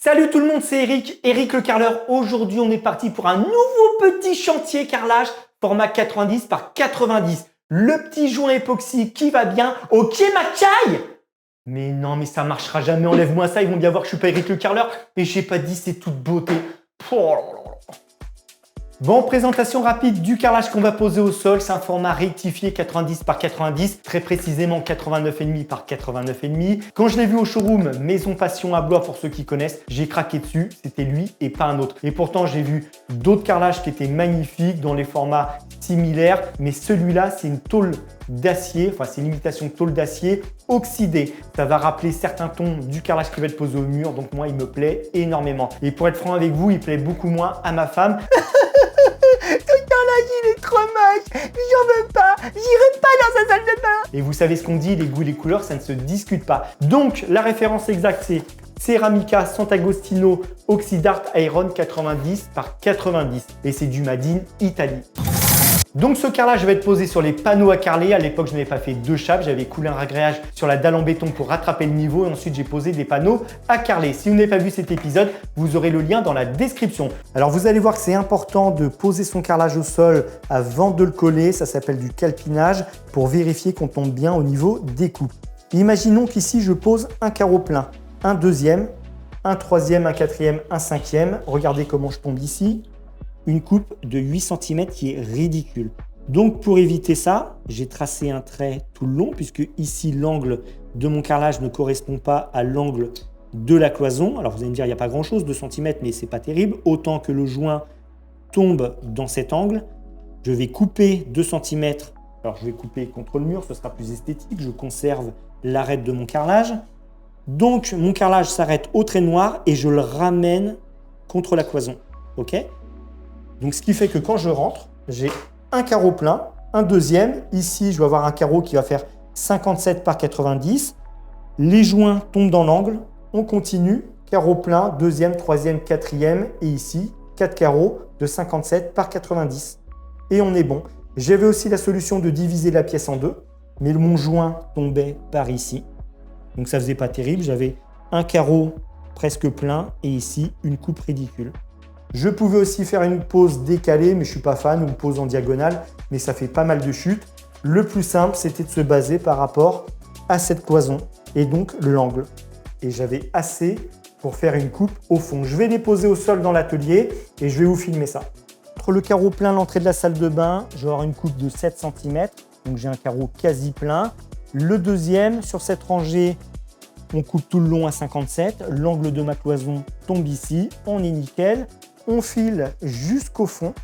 Salut tout le monde, c'est Eric le carreleur. Aujourd'hui, on est parti pour un nouveau petit chantier carrelage format 90 par 90. Le petit joint époxy qui va bien. Ok ma caille. Mais non, mais ça marchera jamais. Enlève-moi ça, ils vont bien voir que je suis pas Eric le carreleur. Et j'ai pas dit c'est toute beauté. Oh là là là. Bon, présentation rapide du carrelage qu'on va poser au sol. C'est un format rectifié 90 par 90, très précisément 89,5 par 89,5. Quand je l'ai vu au showroom Maison Passion à Blois, pour ceux qui connaissent, j'ai craqué dessus. C'était lui et pas un autre. Et pourtant, j'ai vu d'autres carrelages qui étaient magnifiques dans les formats similaires. Mais celui-là, c'est une tôle d'acier, enfin c'est une imitation de tôle d'acier oxydée. Ça va rappeler certains tons du carrelage qui va être posé au mur. Donc moi, il me plaît énormément. Et pour être franc avec vous, il plaît beaucoup moins à ma femme. Ton carrelage, il est trop moche, j'en veux pas, j'irai pas dans sa salle de bain. Et vous savez ce qu'on dit, les goûts et les couleurs, ça ne se discute pas. Donc, la référence exacte, c'est Ceramica Sant'Agostino Oxydart Iron 90 par 90. Et c'est du Made in Italy. Donc ce carrelage va être posé sur les panneaux à carreler. À l'époque, je n'avais pas fait deux chapes, j'avais coulé un ragréage sur la dalle en béton pour rattraper le niveau et ensuite j'ai posé des panneaux à carreler. Si vous n'avez pas vu cet épisode, vous aurez le lien dans la description. Alors vous allez voir que c'est important de poser son carrelage au sol avant de le coller. Ça s'appelle du calpinage pour vérifier qu'on tombe bien au niveau des coupes. Imaginons qu'ici je pose un carreau plein, un deuxième, un troisième, un quatrième, un cinquième. Regardez comment je tombe ici. Une coupe de 8 cm qui est ridicule. Donc pour éviter ça, j'ai tracé un trait tout le long puisque ici l'angle de mon carrelage ne correspond pas à l'angle de la cloison. Alors vous allez me dire il n'y a pas grand chose, 2 cm, mais c'est pas terrible. Autant que le joint tombe dans cet angle, je vais couper 2 cm. Alors je vais couper contre le mur, ce sera plus esthétique. Je conserve l'arête de mon carrelage. Donc mon carrelage s'arrête au trait noir et je le ramène contre la cloison. Ok ? Donc, ce qui fait que quand je rentre, j'ai un carreau plein, un deuxième. Ici, je vais avoir un carreau qui va faire 57 par 90. Les joints tombent dans l'angle. On continue. Carreau plein, deuxième, troisième, quatrième. Et ici, 4 carreaux de 57 par 90. Et on est bon. J'avais aussi la solution de diviser la pièce en deux. Mais mon joint tombait par ici. Donc, ça ne faisait pas terrible. J'avais un carreau presque plein et ici, une coupe ridicule. Je pouvais aussi faire une pose décalée, mais je ne suis pas fan, ou une pose en diagonale, mais ça fait pas mal de chutes. Le plus simple, c'était de se baser par rapport à cette cloison et donc l'angle. Et j'avais assez pour faire une coupe au fond. Je vais les poser au sol dans l'atelier et je vais vous filmer ça. Entre le carreau plein, l'entrée de la salle de bain, je vais avoir une coupe de 7 cm, donc j'ai un carreau quasi plein. Le deuxième, sur cette rangée, on coupe tout le long à 57. L'angle de ma cloison tombe ici, on est nickel. On file jusqu'au fond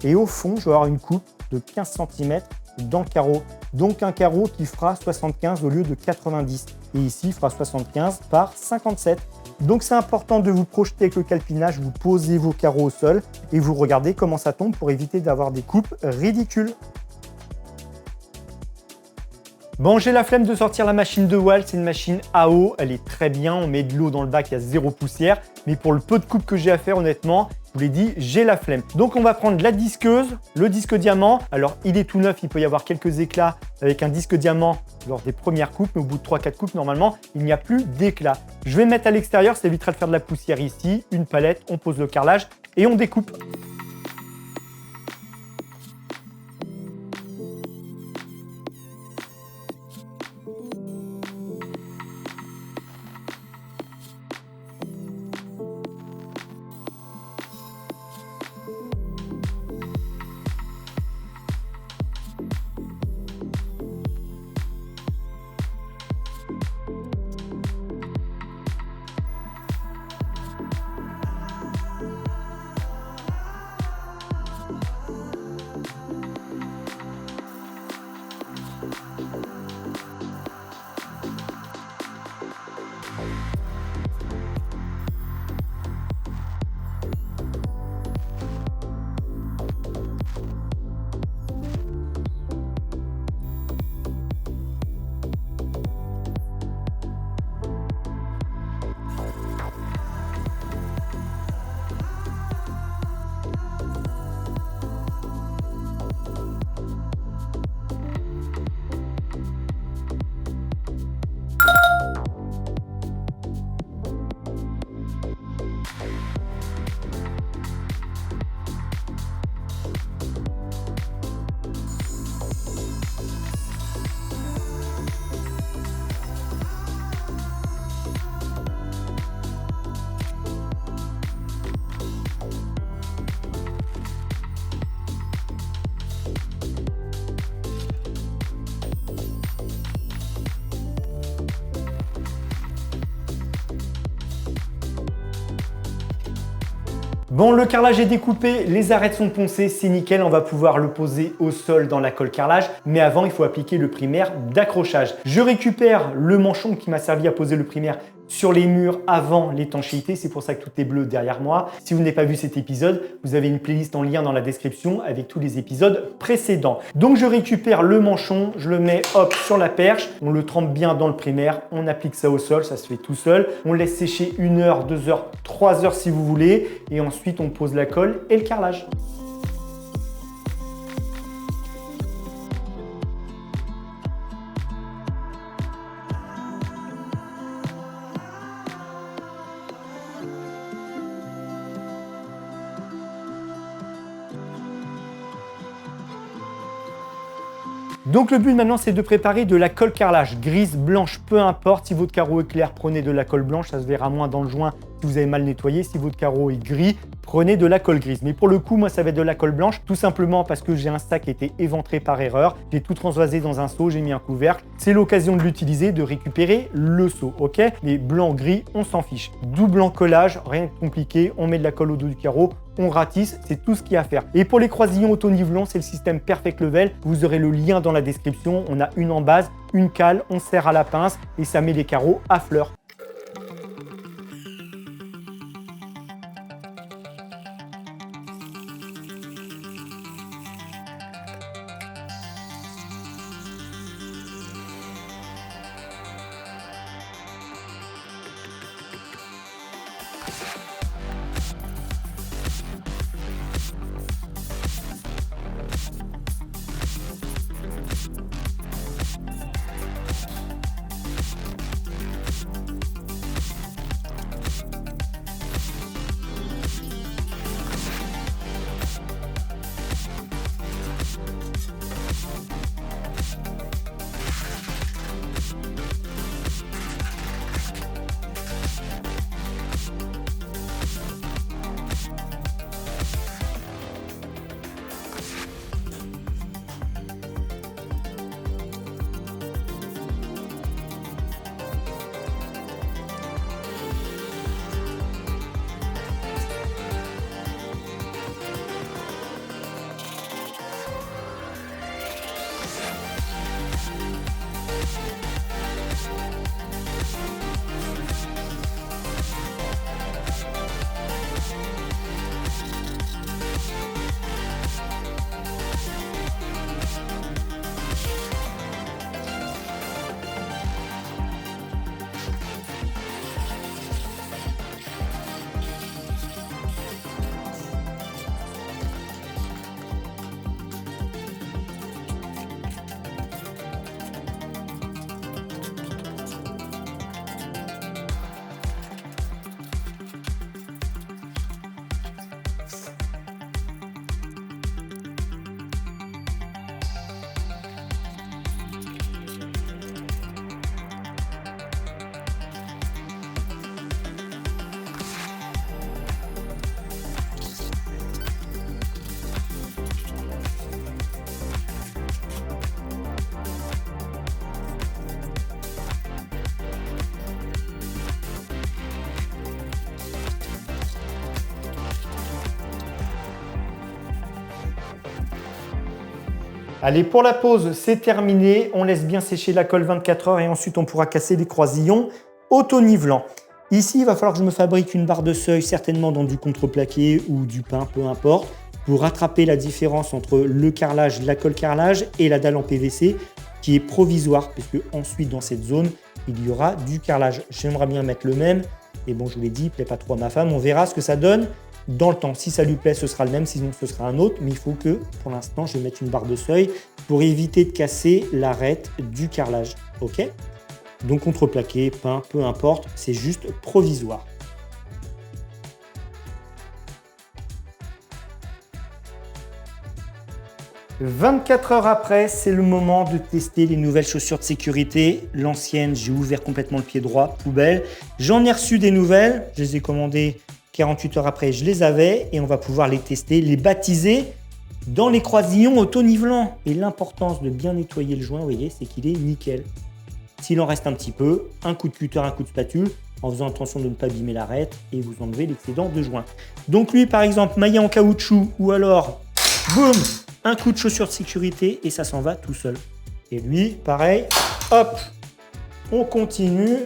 et au fond, je vais avoir une coupe de 15 cm dans le carreau. Donc un carreau qui fera 75 au lieu de 90. Et ici, il fera 75 par 57. Donc c'est important de vous projeter avec le calpinage, vous posez vos carreaux au sol et vous regardez comment ça tombe pour éviter d'avoir des coupes ridicules. Bon, j'ai la flemme de sortir la machine de Wahl, c'est une machine à eau, elle est très bien, on met de l'eau dans le bac, il y a zéro poussière, mais pour le peu de coupe que j'ai à faire, honnêtement, je vous l'ai dit, j'ai la flemme. Donc on va prendre la disqueuse, le disque diamant, alors il est tout neuf, il peut y avoir quelques éclats avec un disque diamant lors des premières coupes, mais au bout de 3-4 coupes, normalement, il n'y a plus d'éclats. Je vais mettre à l'extérieur, ça évitera de faire de la poussière ici, une palette, on pose le carrelage et on découpe. Bon, le carrelage est découpé, les arêtes sont poncées, c'est nickel, on va pouvoir le poser au sol dans la colle carrelage. Mais avant, il faut appliquer le primaire d'accrochage. Je récupère le manchon qui m'a servi à poser le primaire sur les murs avant l'étanchéité. C'est pour ça que tout est bleu derrière moi. Si vous n'avez pas vu cet épisode, vous avez une playlist en lien dans la description avec tous les épisodes précédents. Donc je récupère le manchon, je le mets hop sur la perche, on le trempe bien dans le primaire, on applique ça au sol, ça se fait tout seul. On laisse sécher 1 heure, 2 heures, 3 heures si vous voulez. Et ensuite on pose la colle et le carrelage. Donc le but maintenant, c'est de préparer de la colle carrelage, grise, blanche, peu importe. Si votre carreau est clair, prenez de la colle blanche, ça se verra moins dans le joint si vous avez mal nettoyé. Si votre carreau est gris, prenez de la colle grise. Mais pour le coup, moi, ça va être de la colle blanche, tout simplement parce que j'ai un sac qui a été éventré par erreur. J'ai tout transvasé dans un seau, j'ai mis un couvercle. C'est l'occasion de l'utiliser, de récupérer le seau, ok? Mais blanc, gris, on s'en fiche. Double encollage, rien de compliqué. On met de la colle au dos du carreau, on ratisse, c'est tout ce qu'il y a à faire. Et pour les croisillons auto-nivelants, c'est le système Perfect Level. Vous aurez le lien dans la description. On a une en base, une cale, on serre à la pince et ça met les carreaux à fleur. Allez, pour la pause, c'est terminé. On laisse bien sécher la colle 24 heures et ensuite on pourra casser les croisillons auto-nivelants. Ici, il va falloir que je me fabrique une barre de seuil, certainement dans du contreplaqué ou du pain, peu importe, pour rattraper la différence entre le carrelage, la colle carrelage et la dalle en PVC qui est provisoire, puisque ensuite dans cette zone, il y aura du carrelage. J'aimerais bien mettre le même, et bon, je vous l'ai dit, il ne plaît pas trop à ma femme. On verra ce que ça donne dans le temps. Si ça lui plaît, ce sera le même, sinon ce sera un autre. Mais il faut que, pour l'instant, je mette une barre de seuil pour éviter de casser l'arête du carrelage. Ok? Donc contreplaqué, peint, peu importe, c'est juste provisoire. « 24 heures après, c'est le moment de tester les nouvelles chaussures de sécurité. L'ancienne, j'ai ouvert complètement le pied droit, poubelle. J'en ai reçu des nouvelles, je les ai commandées 48 heures après, je les avais et on va pouvoir les tester, les baptiser dans les croisillons auto-nivelants. Et l'importance de bien nettoyer le joint, vous voyez, c'est qu'il est nickel. S'il en reste un petit peu, un coup de cutter, un coup de spatule, en faisant attention de ne pas abîmer l'arête et vous enlevez l'excédent de joint. Donc lui, par exemple, maillet en caoutchouc ou alors, boum, un coup de chaussure de sécurité et ça s'en va tout seul. Et lui, pareil, hop, on continue.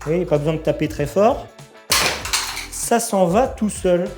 Et pas besoin de taper très fort. Ça s'en va tout seul.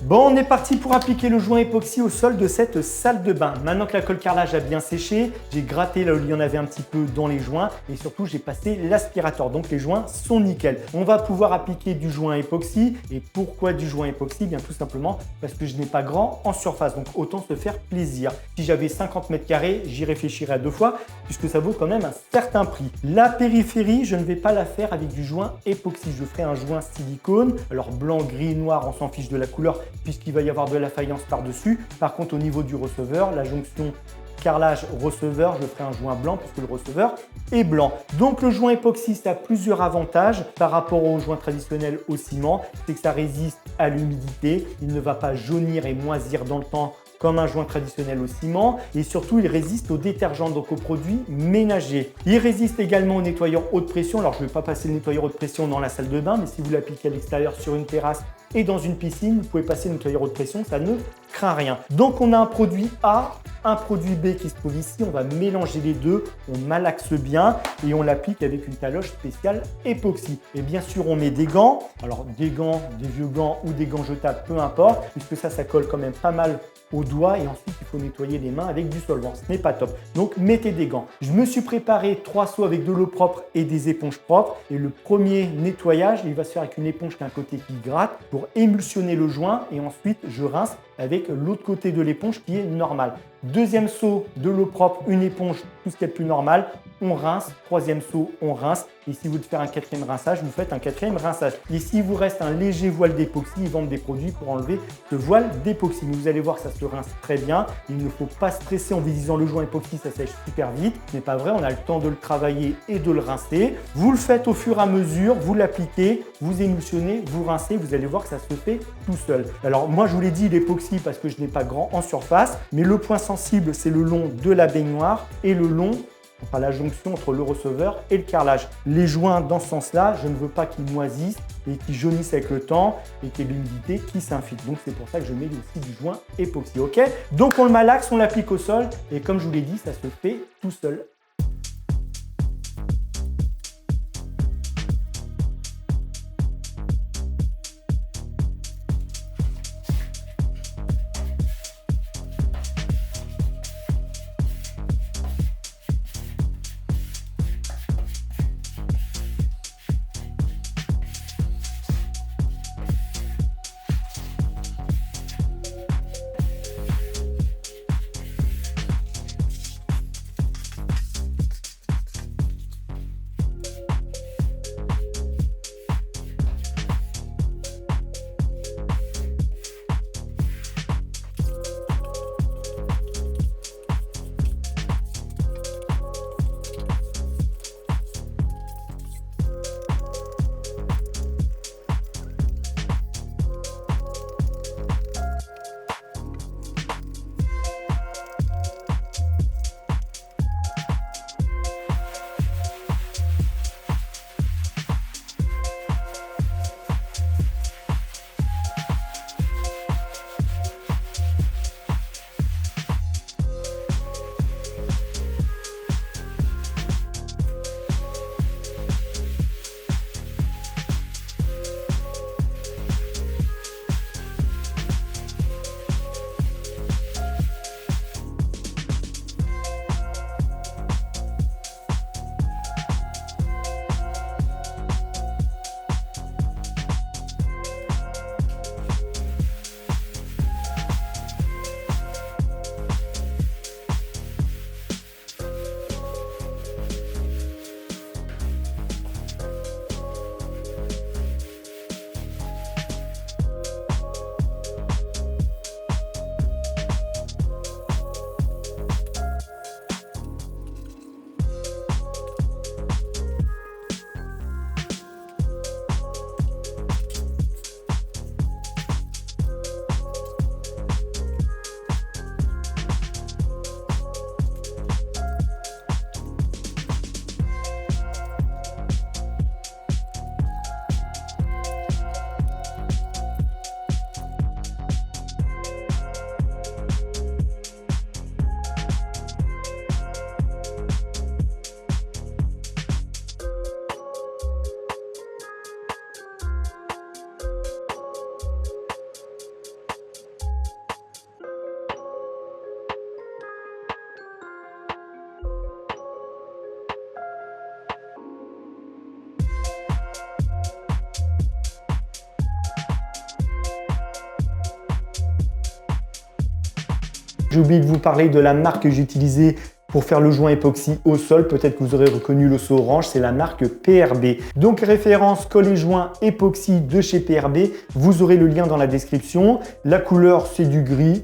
Bon, on est parti pour appliquer le joint époxy au sol de cette salle de bain. Maintenant que la colle carrelage a bien séché, j'ai gratté là où il y en avait un petit peu dans les joints et surtout j'ai passé l'aspirateur. Donc les joints sont nickel. On va pouvoir appliquer du joint époxy. Et pourquoi du joint époxy? Bien tout simplement parce que je n'ai pas grand en surface. Donc autant se faire plaisir. Si j'avais 50 mètres carrés, j'y réfléchirais à deux fois puisque ça vaut quand même un certain prix. La périphérie, je ne vais pas la faire avec du joint époxy. Je ferai un joint silicone. Alors blanc, gris, noir, on s'en fiche de la couleur puisqu'il va y avoir de la faïence par-dessus. Par contre, au niveau du receveur, la jonction carrelage-receveur, je ferai un joint blanc puisque le receveur est blanc. Donc le joint époxy, ça a plusieurs avantages par rapport au joint traditionnel au ciment. C'est que ça résiste à l'humidité, il ne va pas jaunir et moisir dans le temps comme un joint traditionnel au ciment et surtout il résiste aux détergents, donc aux produits ménagers. Il résiste également au nettoyeur haute pression. Alors je ne vais pas passer le nettoyeur haute pression dans la salle de bain, mais si vous l'appliquez à l'extérieur sur une terrasse et dans une piscine, vous pouvez passer le nettoyeur haute pression, ça ne craint rien. Donc on a un produit A, un produit B qui se trouve ici, on va mélanger les deux, on malaxe bien et on l'applique avec une taloche spéciale époxy. Et bien sûr on met des gants, alors des gants, des vieux gants ou des gants jetables, peu importe, puisque ça colle quand même pas mal aux doigts et ensuite il faut nettoyer les mains avec du solvant, ce n'est pas top. Donc mettez des gants. Je me suis préparé 3 seaux avec de l'eau propre et des éponges propres et le premier nettoyage, il va se faire avec une éponge qui a un côté qui gratte pour émulsionner le joint et ensuite je rince avec l'autre côté de l'éponge qui est normal. Deuxième seau, de l'eau propre, une éponge, tout ce qui est plus normal, on rince. Troisième seau, on rince. Et si vous devez faire un quatrième rinçage, vous faites un quatrième rinçage. Et s'il vous reste un léger voile d'époxy, ils vendent des produits pour enlever ce voile d'époxy. Mais vous allez voir que ça se rince très bien. Il ne faut pas stresser en utilisant le joint époxy, ça sèche super vite. Ce n'est pas vrai, on a le temps de le travailler et de le rincer. Vous le faites au fur et à mesure, vous l'appliquez, vous émulsionnez, vous rincez, vous allez voir que ça se fait tout seul. Alors moi je vous l'ai dit, l'époxy parce que je n'ai pas grand en surface, mais le point sensible c'est le long de la baignoire et le long, enfin la jonction entre le receveur et le carrelage. Les joints dans ce sens-là, je ne veux pas qu'ils moisissent et qu'ils jaunissent avec le temps et qu'il y ait de l'humidité qui s'infiltre. Donc c'est pour ça que je mets aussi du joint époxy. Ok? Donc on le malaxe, on l'applique au sol et comme je vous l'ai dit, ça se fait tout seul. J'ai oublié de vous parler de la marque que j'ai utilisée pour faire le joint époxy au sol. Peut-être que vous aurez reconnu le seau orange, c'est la marque PRB. Donc référence collet joint époxy de chez PRB. Vous aurez le lien dans la description. La couleur, c'est du gris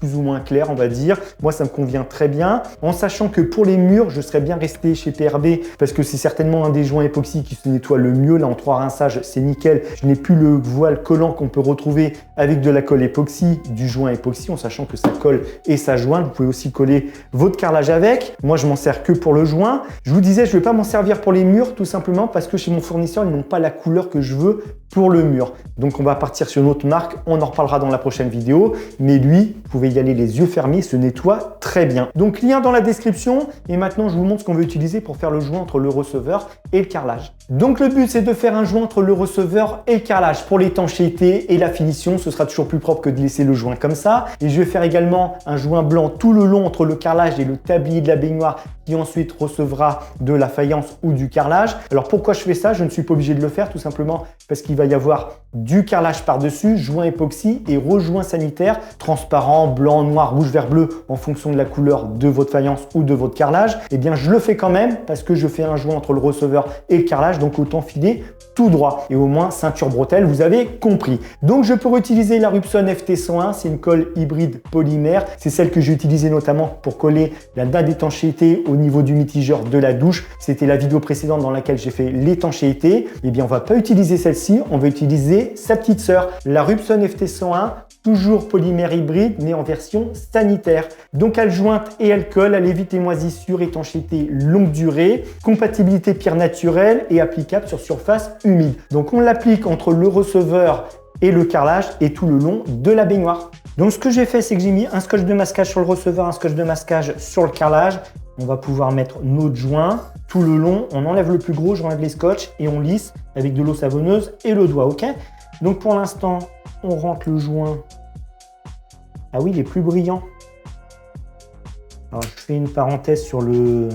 plus ou moins clair, on va dire. Moi, ça me convient très bien. En sachant que pour les murs, je serais bien resté chez PRB parce que c'est certainement un des joints époxy qui se nettoie le mieux. Là, en 3 rinçages, c'est nickel. Je n'ai plus le voile collant qu'on peut retrouver avec de la colle époxy, du joint époxy, en sachant que ça colle et ça joint. Vous pouvez aussi coller votre carrelage avec. Moi, je m'en sers que pour le joint. Je vous disais, je ne vais pas m'en servir pour les murs, tout simplement parce que chez mon fournisseur, ils n'ont pas la couleur que je veux pour le mur. Donc, on va partir sur une autre marque. On en reparlera dans la prochaine vidéo. Mais lui, vous pouvez y aller les yeux fermés, il se nettoie très bien. Donc, lien dans la description. Et maintenant, je vous montre ce qu'on veut utiliser pour faire le joint entre le receveur et le carrelage. Donc, le but, c'est de faire un joint entre le receveur et le carrelage. Pour l'étanchéité et la finition, ce sera toujours plus propre que de laisser le joint comme ça. Et je vais faire également un joint blanc tout le long entre le carrelage et le tablier de la baignoire qui ensuite recevra de la faïence ou du carrelage. Alors pourquoi je fais ça? Je ne suis pas obligé de le faire tout simplement parce qu'il va y avoir du carrelage par-dessus, joint époxy et rejoint sanitaire, transparent, blanc, noir, rouge, vert, bleu en fonction de la couleur de votre faïence ou de votre carrelage. Eh bien je le fais quand même parce que je fais un joint entre le receveur et le carrelage, donc autant filer tout droit et au moins ceinture bretelle, vous avez compris. Donc je peux utiliser la Rubson FT101, c'est une colle hybride polymère, c'est celle que j'ai utilisée notamment pour coller la dinde d'étanchéité au niveau du mitigeur de la douche. C'était la vidéo précédente dans laquelle j'ai fait l'étanchéité. Eh bien on va pas utiliser celle-ci, on va utiliser sa petite sœur, la Rubson FT101, toujours polymère hybride mais en version sanitaire. Donc elle jointe et elle colle, elle évite les moisissures, étanchéité longue durée, compatibilité pierre naturelle et applicable sur surface humide. Donc on l'applique entre le receveur et le carrelage et tout le long de la baignoire. Donc ce que j'ai fait, c'est que j'ai mis un scotch de masquage sur le receveur, un scotch de masquage sur le carrelage. On va pouvoir mettre notre joint tout le long. On enlève le plus gros, j'enlève les scotch et on lisse avec de l'eau savonneuse et le doigt, ok? Donc pour l'instant, on rentre le joint. Ah oui, il est plus brillant. Alors je fais une parenthèse sur le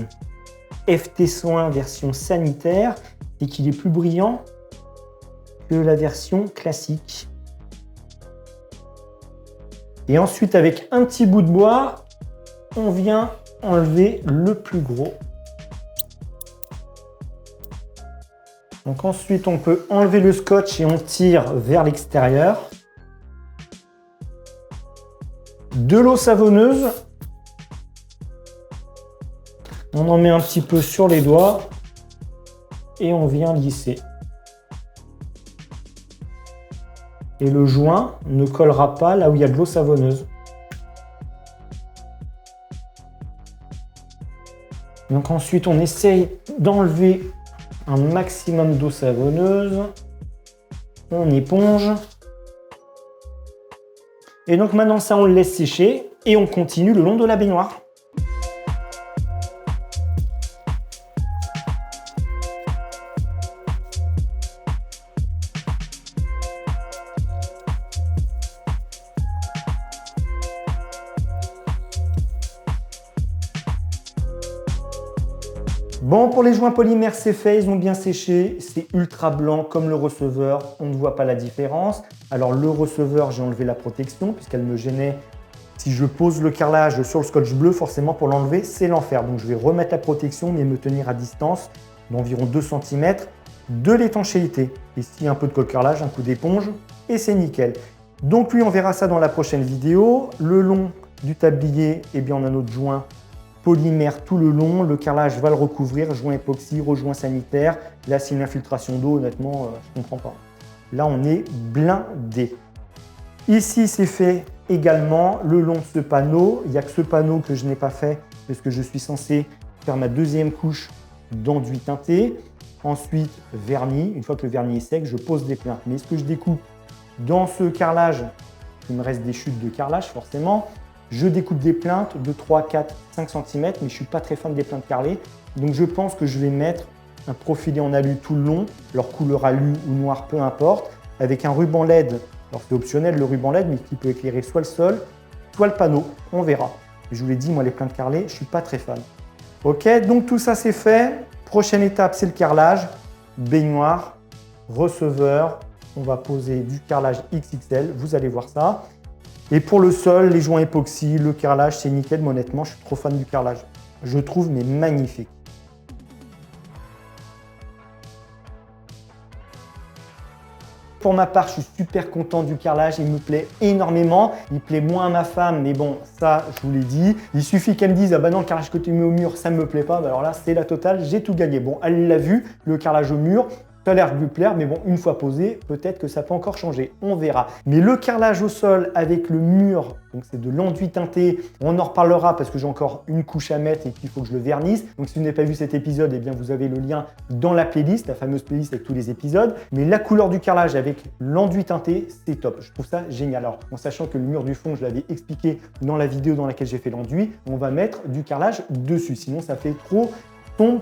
FT101 version sanitaire et qu'il est plus brillant que la version classique. Et ensuite, avec un petit bout de bois, on vient enlever le plus gros. Donc ensuite, on peut enlever le scotch et on tire vers l'extérieur. De l'eau savonneuse. On en met un petit peu sur les doigts et on vient lisser. Et le joint ne collera pas là où il y a de l'eau savonneuse. Donc ensuite, on essaye d'enlever un maximum d'eau savonneuse. On éponge. Et donc maintenant, ça, on le laisse sécher et on continue le long de la baignoire. Bon, pour les joints polymères, c'est fait, ils ont bien séché, c'est ultra blanc comme le receveur, on ne voit pas la différence. Alors le receveur, j'ai enlevé la protection puisqu'elle me gênait. Si je pose le carrelage sur le scotch bleu, forcément pour l'enlever, c'est l'enfer. Donc je vais remettre la protection mais me tenir à distance d'environ 2 cm de l'étanchéité. Ici, un peu de colle carrelage, un coup d'éponge et c'est nickel. Donc lui, on verra ça dans la prochaine vidéo. Le long du tablier, eh bien on a notre joint polymère tout le long, le carrelage va le recouvrir, joint époxy, rejoint sanitaire. Là, c'est une infiltration d'eau, honnêtement, je ne comprends pas. Là, on est blindé. Ici, c'est fait également le long de ce panneau. Il n'y a que ce panneau que je n'ai pas fait parce que je suis censé faire ma deuxième couche d'enduit teinté. Ensuite, vernis. Une fois que le vernis est sec, je pose des plaintes. Mais ce que je découpe dans ce carrelage, il me reste des chutes de carrelage forcément. Je découpe des plinthes de 3, 4, 5 cm, mais je ne suis pas très fan des plinthes carrelées. Donc je pense que je vais mettre un profilé en alu tout le long, leur couleur alu ou noir, peu importe, avec un ruban LED. Alors c'est optionnel le ruban LED, mais qui peut éclairer soit le sol, soit le panneau. On verra. Je vous l'ai dit, moi les plinthes carrelées, je ne suis pas très fan. Ok, donc tout ça c'est fait. Prochaine étape, c'est le carrelage. Baignoire, receveur. On va poser du carrelage XXL, vous allez voir ça. Et pour le sol, les joints époxy, le carrelage, c'est nickel. Mais honnêtement, je suis trop fan du carrelage. Je trouve mais magnifique. Pour ma part, je suis super content du carrelage, il me plaît énormément. Il plaît moins à ma femme, mais bon, ça, je vous l'ai dit. Il suffit qu'elle me dise, ah bah non, le carrelage que tu mets au mur, ça me plaît pas. Bah alors là, c'est la totale, j'ai tout gagné. Bon, elle l'a vu, le carrelage au mur. Ça a l'air de lui plaire, mais bon, une fois posé, peut-être que ça peut encore changer, on verra. Mais le carrelage au sol avec le mur, donc c'est de l'enduit teinté, on en reparlera parce que j'ai encore une couche à mettre et qu'il faut que je le vernisse. Donc si vous n'avez pas vu cet épisode, eh bien vous avez le lien dans la playlist, la fameuse playlist avec tous les épisodes. Mais la couleur du carrelage avec l'enduit teinté, c'est top. Je trouve ça génial. Alors, en sachant que le mur du fond, je l'avais expliqué dans la vidéo dans laquelle j'ai fait l'enduit, on va mettre du carrelage dessus, sinon ça fait trop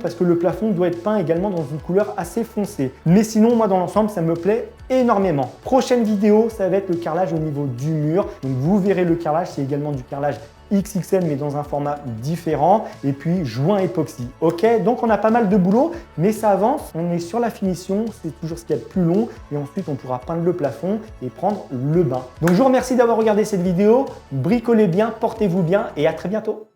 parce que le plafond doit être peint également dans une couleur assez foncée. Mais sinon, moi, dans l'ensemble, ça me plaît énormément. Prochaine vidéo, ça va être le carrelage au niveau du mur. Donc, vous verrez le carrelage, c'est également du carrelage XXL, mais dans un format différent. Et puis, joint époxy. Ok, donc on a pas mal de boulot, mais ça avance. On est sur la finition, c'est toujours ce qu'il y a de plus long. Et ensuite, on pourra peindre le plafond et prendre le bain. Donc, je vous remercie d'avoir regardé cette vidéo. Bricolez bien, portez-vous bien et à très bientôt.